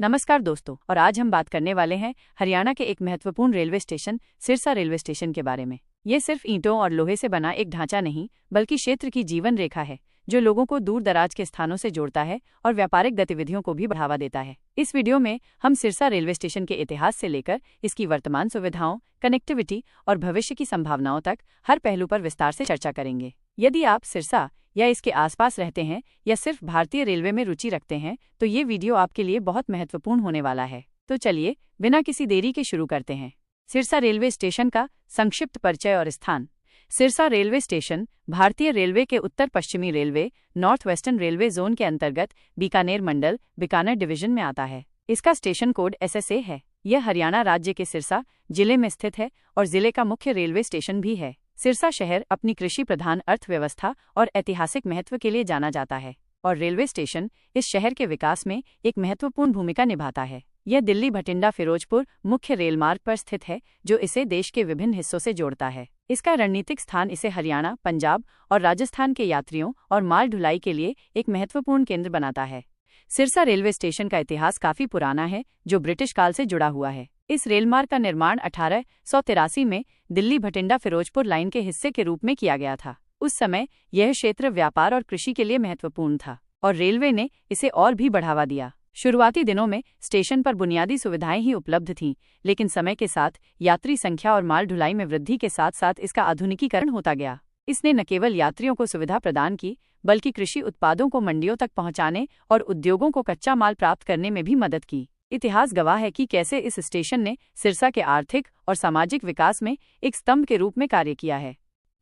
नमस्कार दोस्तों, और आज हम बात करने वाले हैं हरियाणा के एक महत्वपूर्ण railway station Sirsa railway station के बारे में। ये सिर्फ ईंटों और लोहे से बना एक ढांचा नहीं, बल्कि क्षेत्र की जीवन रेखा है जो लोगों को दूर दराज के स्थानों से जोड़ता है और व्यापारिक गतिविधियों को भी बढ़ावा देता है। इस वीडियो में हम सिरसा रेलवे स्टेशन के इतिहास से लेकर इसकी वर्तमान सुविधाओं, कनेक्टिविटी और भविष्य की संभावनाओं तक हर पहलू पर विस्तार से चर्चा करेंगे। यदि आप सिरसा या इसके आसपास रहते हैं या सिर्फ भारतीय रेलवे में रुचि रखते हैं तो ये वीडियो आपके लिए बहुत महत्वपूर्ण होने वाला है। तो चलिए बिना किसी देरी के शुरू करते हैं। सिरसा रेलवे स्टेशन का संक्षिप्त परिचय और स्थान। सिरसा रेलवे स्टेशन भारतीय रेलवे के उत्तर पश्चिमी railway north western railway zone के अंतर्गत बीकानेर मंडल बीकानेर डिवीजन में आता है। इसका स्टेशन कोड SSA है। यह हरियाणा राज्य के सिरसा जिले में स्थित है और जिले का मुख्य रेलवे स्टेशन भी है। सिरसा शहर अपनी कृषि प्रधान अर्थव्यवस्था और ऐतिहासिक महत्व के लिए जाना जाता है और रेलवे स्टेशन इस शहर के विकास में एक महत्वपूर्ण भूमिका निभाता है। यह दिल्ली भटिंडा फिरोजपुर मुख्य रेल मार्ग पर स्थित है जो इसे देश के विभिन्न हिस्सों से जोड़ता है। इसका रणनीतिक स्थान इसे हरियाणा, पंजाब और राजस्थान के यात्रियों और माल ढुलाई के लिए एक महत्वपूर्ण केंद्र बनाता है। सिरसा रेलवे स्टेशन का इतिहास काफी पुराना है जो ब्रिटिश काल से जुड़ा हुआ है। इस रेलमार्ग का निर्माण 1883 में दिल्ली भटिंडा फिरोजपुर लाइन के हिस्से के रूप में किया गया था। उस समय यह क्षेत्र व्यापार और कृषि के लिए महत्वपूर्ण था और रेलवे ने इसे और भी बढ़ावा दिया। शुरुआती दिनों में स्टेशन पर बुनियादी सुविधाएं ही उपलब्ध थीं, लेकिन समय के साथ यात्री संख्या और माल ढुलाई में वृद्धि के साथ साथ इसका आधुनिकीकरण होता गया। इसने न केवल यात्रियों को सुविधा प्रदान की, बल्कि कृषि उत्पादों को मंडियों तक पहुंचाने और उद्योगों को कच्चा माल प्राप्त करने में भी मदद की। इतिहास गवाह है कि कैसे इस स्टेशन ने सिरसा के आर्थिक और सामाजिक विकास में एक स्तंभ के रूप में कार्य किया है।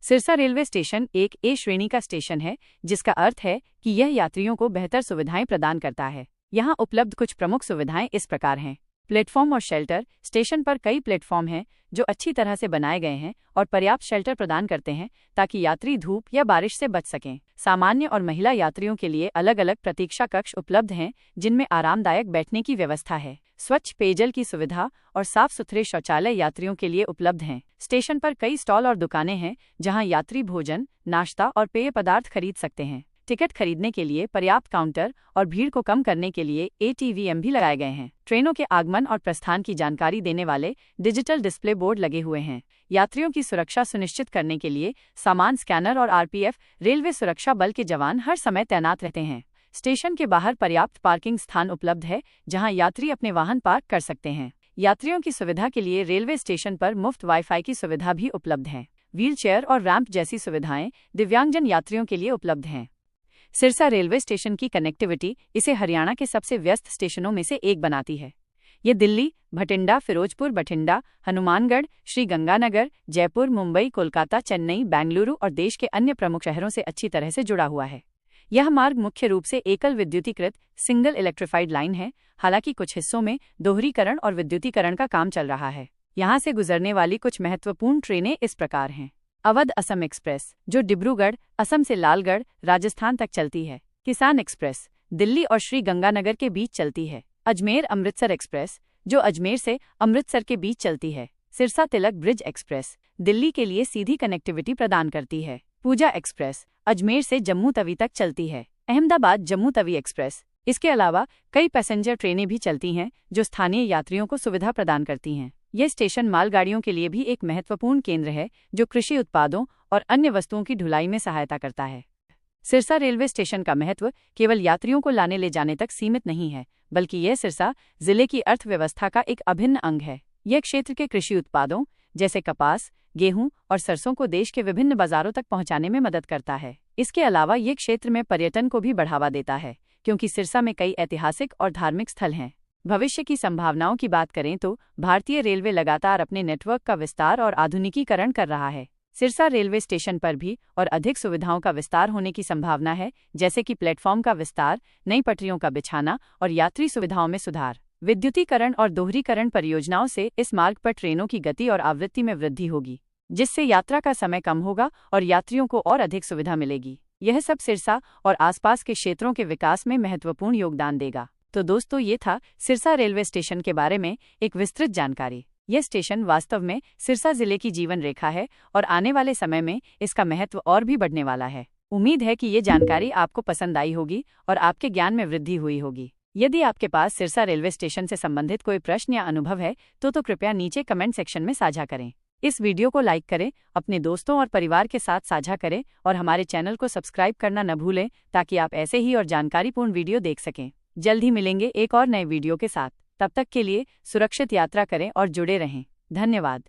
सिरसा रेलवे स्टेशन एक A श्रेणी का स्टेशन है, जिसका अर्थ है कि यह यात्रियों को बेहतर सुविधाएं प्रदान करता है। यहाँ उपलब्ध कुछ प्रमुख सुविधाएं इस प्रकार हैं। प्लेटफॉर्म और शेल्टर। स्टेशन पर कई प्लेटफॉर्म हैं जो अच्छी तरह से बनाए गए हैं और पर्याप्त शेल्टर प्रदान करते हैं ताकि यात्री धूप या बारिश से बच सकें। सामान्य और महिला यात्रियों के लिए अलग अलग प्रतीक्षा कक्ष उपलब्ध हैं जिनमें आरामदायक बैठने की व्यवस्था है। स्वच्छ पेयजल की सुविधा और साफ सुथरे शौचालय यात्रियों के लिए उपलब्ध हैं। स्टेशन पर कई स्टॉल और दुकानें हैं जहां यात्री भोजन, नाश्ता और पेय पदार्थ खरीद सकते हैं। टिकट खरीदने के लिए पर्याप्त काउंटर और भीड़ को कम करने के लिए ATVM भी लगाए गए हैं। ट्रेनों के आगमन और प्रस्थान की जानकारी देने वाले डिजिटल डिस्प्ले बोर्ड लगे हुए हैं। यात्रियों की सुरक्षा सुनिश्चित करने के लिए सामान स्कैनर और RPF रेलवे सुरक्षा बल के जवान हर समय तैनात रहते हैं। स्टेशन के बाहर पर्याप्त पार्किंग स्थान उपलब्ध है जहां यात्री अपने वाहन पार्क कर सकते हैं। यात्रियों की सुविधा के लिए रेलवे स्टेशन पर मुफ्त वाईफाई की सुविधा भी उपलब्ध है। व्हीलचेयर और रैंप जैसी सुविधाएं दिव्यांगजन यात्रियों के लिए उपलब्ध हैं। सिरसा रेलवे स्टेशन की कनेक्टिविटी इसे हरियाणा के सबसे व्यस्त स्टेशनों में से एक बनाती है। ये दिल्ली, भटिंडा, फिरोजपुर, बठिंडा, हनुमानगढ़, श्रीगंगानगर, जयपुर, मुंबई, कोलकाता, चेन्नई, बेंगलुरु और देश के अन्य प्रमुख शहरों से अच्छी तरह से जुड़ा हुआ है। यह मार्ग मुख्य रूप से एकल विद्युतीकृत सिंगल इलेक्ट्रिफाइड लाइन है, हालांकि कुछ हिस्सों में दोहरीकरण और विद्युतीकरण का काम चल रहा है। यहाँ से गुजरने वाली कुछ महत्वपूर्ण ट्रेनें इस प्रकार हैं। अवध असम एक्सप्रेस जो डिब्रूगढ़, असम से लालगढ़, राजस्थान तक चलती है। किसान एक्सप्रेस दिल्ली और श्री गंगानगर के बीच चलती है। अजमेर अमृतसर एक्सप्रेस जो अजमेर से अमृतसर के बीच चलती है। सिरसा तिलक ब्रिज एक्सप्रेस दिल्ली के लिए सीधी कनेक्टिविटी प्रदान करती है। पूजा एक्सप्रेस अजमेर से जम्मू तवी तक चलती है। अहमदाबाद जम्मू तवी एक्सप्रेस। इसके अलावा कई पैसेंजर ट्रेनें भी चलती हैं जो स्थानीय यात्रियों को सुविधा प्रदान करती हैं। यह स्टेशन मालगाड़ियों के लिए भी एक महत्वपूर्ण केंद्र है जो कृषि उत्पादों और अन्य वस्तुओं की ढुलाई में सहायता करता है। सिरसा रेलवे स्टेशन का महत्व केवल यात्रियों को लाने ले जाने तक सीमित नहीं है, बल्कि यह सिरसा जिले की अर्थव्यवस्था का एक अभिन्न अंग है। यह क्षेत्र के कृषि उत्पादों जैसे कपास, गेहूं और सरसों को देश के विभिन्न बाजारों तक पहुंचाने में मदद करता है। इसके अलावा ये क्षेत्र में पर्यटन को भी बढ़ावा देता है क्योंकि सिरसा में कई ऐतिहासिक और धार्मिक स्थल हैं। भविष्य की संभावनाओं की बात करें तो भारतीय रेलवे लगातार अपने नेटवर्क का विस्तार और आधुनिकीकरण कर रहा है। सिरसा रेलवे स्टेशन पर भी और अधिक सुविधाओं का विस्तार होने की संभावना है, जैसे कि प्लेटफॉर्म का विस्तार, नई पटरियों का बिछाना और यात्री सुविधाओं में सुधार। विद्युतीकरण और दोहरीकरण परियोजनाओं से इस मार्ग पर ट्रेनों की गति और आवृत्ति में वृद्धि होगी, जिससे यात्रा का समय कम होगा और यात्रियों को और अधिक सुविधा मिलेगी। यह सब सिरसा और आसपास के क्षेत्रों के विकास में महत्वपूर्ण योगदान देगा। तो दोस्तों, ये था सिरसा रेलवे स्टेशन के बारे में एक विस्तृत जानकारी। यह स्टेशन वास्तव में सिरसा जिले की जीवन रेखा है और आने वाले समय में इसका महत्व और भी बढ़ने वाला है। उम्मीद है कि ये जानकारी आपको पसंद आई होगी और आपके ज्ञान में वृद्धि हुई होगी। यदि आपके पास सिरसा रेलवे स्टेशन से संबंधित कोई प्रश्न या अनुभव है तो कृपया नीचे कमेंट सेक्शन में साझा करें। इस वीडियो को लाइक करें, अपने दोस्तों और परिवार के साथ साझा करें और हमारे चैनल को सब्सक्राइब करना न भूलें ताकि आप ऐसे ही और जानकारीपूर्ण वीडियो देख सकें। जल्द ही मिलेंगे एक और नए वीडियो के साथ। तब तक के लिए सुरक्षित यात्रा करें और जुड़े रहें। धन्यवाद।